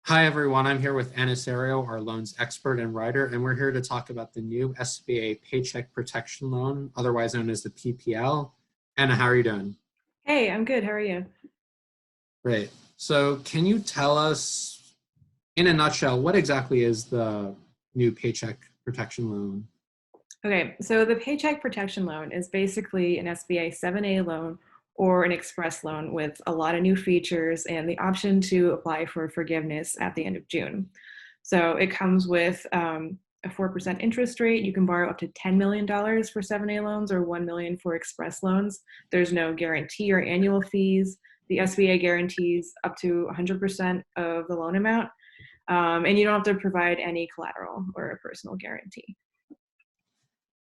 Hi, everyone. I'm here with Anna Serio, our loans expert and writer, and we're here to talk about the new SBA Paycheck Protection Loan, otherwise known as the PPL. Anna, how are you doing? Hey, I'm good. How are you? Great. So, can you tell us, in a nutshell, what exactly is the new Paycheck Protection Loan? Okay, so the Paycheck Protection Loan is basically an SBA 7A loan or an express loan with a lot of new features and the option to apply for forgiveness at the end of June. So it comes with a 4% interest rate. You can borrow up to $10 million for 7A loans or $1 million for express loans. There's no guarantee or annual fees. The SBA guarantees up to 100% of the loan amount, and you don't have to provide any collateral or a personal guarantee.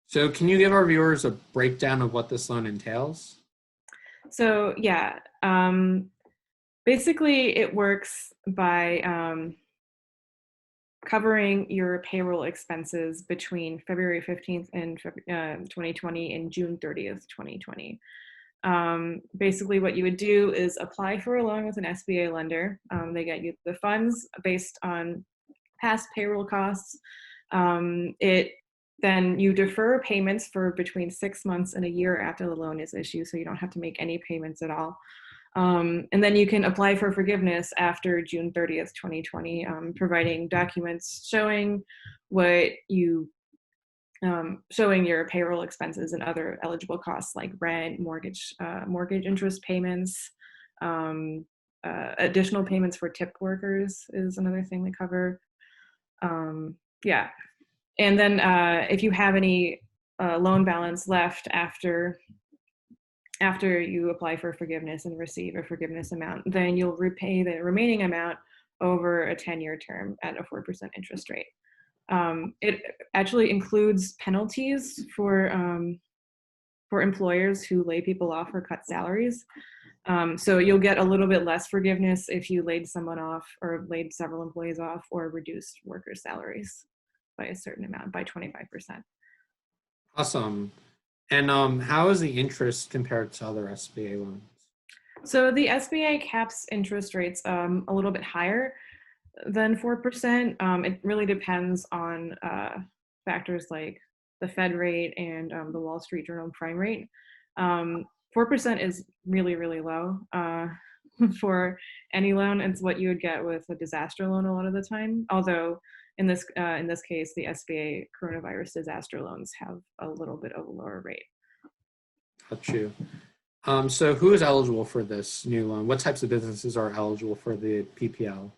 So, can you give our viewers a breakdown of what this loan entails? So yeah, basically it works by covering your payroll expenses between February 15th and 2020 and June 30th, 2020. Basically what you would do is apply for a loan with an SBA lender. They get you the funds based on past payroll costs. It Then you defer payments for between 6 months and a year after the loan is issued, so you don't have to make any payments at all. And then you can apply for forgiveness after June 30th, 2020, providing documents showing what you showing your payroll expenses and other eligible costs like rent, mortgage interest payments, additional payments for tipped workers is another thing they cover. Yeah, and then if you have any loan balance left after you apply for forgiveness and receive a forgiveness amount, then you'll repay the remaining amount over a 10-year term at a 4% interest rate. It actually includes penalties for employers who lay people off or cut salaries. So you'll get a little bit less forgiveness if you laid someone off or laid several employees off or reduced workers' salaries by a certain amount, by 25%. Awesome. And how is the interest compared to other SBA loans? So the SBA caps interest rates a little bit higher than 4%. It really depends on factors like the Fed rate and the Wall Street Journal prime rate. 4% is really, really low for any loan. It's what you would get with a disaster loan a lot of the time. Although in this case, the SBA coronavirus disaster loans have a little bit of a lower rate. Got you. So who is eligible for this new loan? What types of businesses are eligible for the PPL?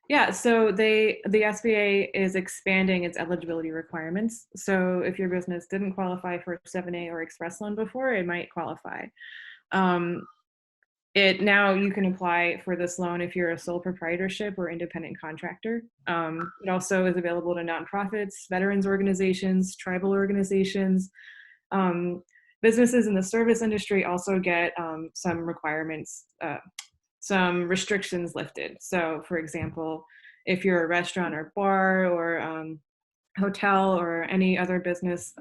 Yeah, so the SBA is expanding its eligibility requirements. So if your business didn't qualify for 7A or Express loan before, it might qualify. Um, Now you can apply for this loan if you're a sole proprietorship or independent contractor. It also is available to nonprofits, veterans organizations, tribal organizations. Um, Businesses in the service industry also get some requirements, some restrictions lifted. So, for example, if you're a restaurant or bar or hotel or any other business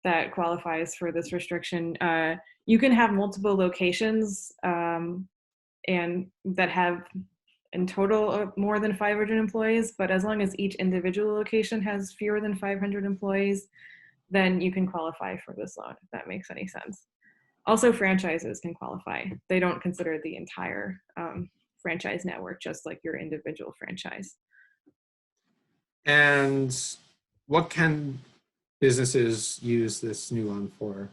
that qualifies for this restriction, you can have multiple locations and that have in total more than 500 employees. But as long as each individual location has fewer than 500 employees, then you can qualify for this loan, if that makes any sense. Also, franchises can qualify. They don't consider the entire franchise network, just like your individual franchise. And what can businesses use this new loan for?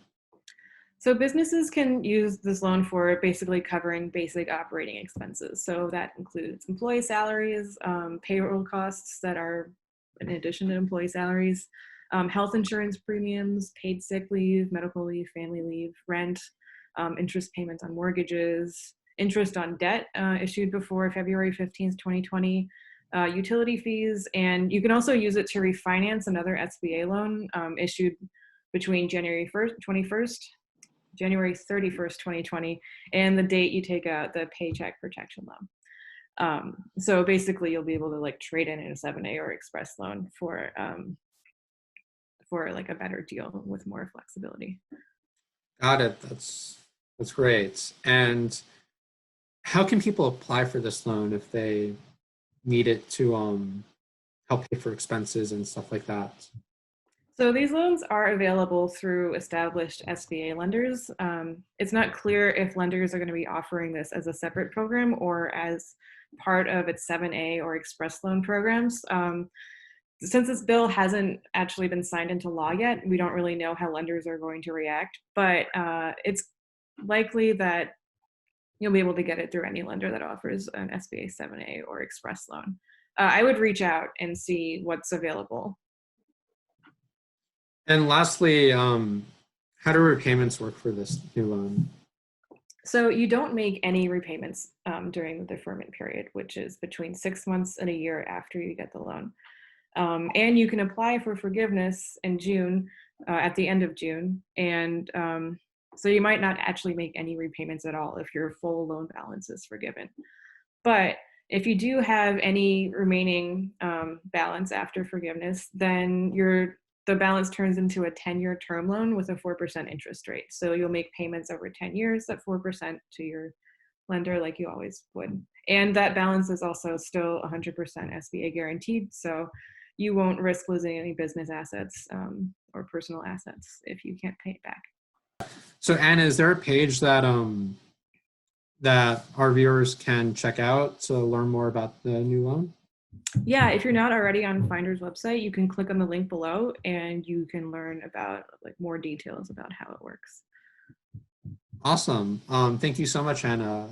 So businesses can use this loan for basically covering basic operating expenses. So that includes employee salaries, payroll costs that are in addition to employee salaries, health insurance premiums, paid sick leave, medical leave, family leave, rent, interest payments on mortgages, interest on debt issued before February 15th, 2020, utility fees, and you can also use it to refinance another SBA loan issued between January 31st, 2020, and the date you take out the Paycheck Protection Loan. So basically, you'll be able to like trade in a 7A or Express loan for like a better deal with more flexibility. Got it. That's great. And how can people apply for this loan if they need it to help pay for expenses and stuff like that? So these loans are available through established SBA lenders. It's not clear if lenders are going to be offering this as a separate program or as part of its 7A or express loan programs. Since this bill hasn't actually been signed into law yet, we don't really know how lenders are going to react, but it's likely that you'll be able to get it through any lender that offers an SBA 7A or express loan. I would reach out and see what's available. And lastly, how do repayments work for this new loan? So you don't make any repayments during the deferment period, which is between 6 months and a year after you get the loan. And you can apply for forgiveness in June, at the end of June. And so you might not actually make any repayments at all if your full loan balance is forgiven. But if you do have any remaining balance after forgiveness, then the balance turns into a 10-year term loan with a 4% interest rate. So you'll make payments over 10 years at 4% to your lender like you always would. And that balance is also still 100% SBA guaranteed. So you won't risk losing any business assets or personal assets if you can't pay it back. So Anna, is there a page that that our viewers can check out to learn more about the new loan? Yeah, if you're not already on Finder's website, you can click on the link below and you can learn about like more details about how it works. Awesome. Thank you so much, Anna.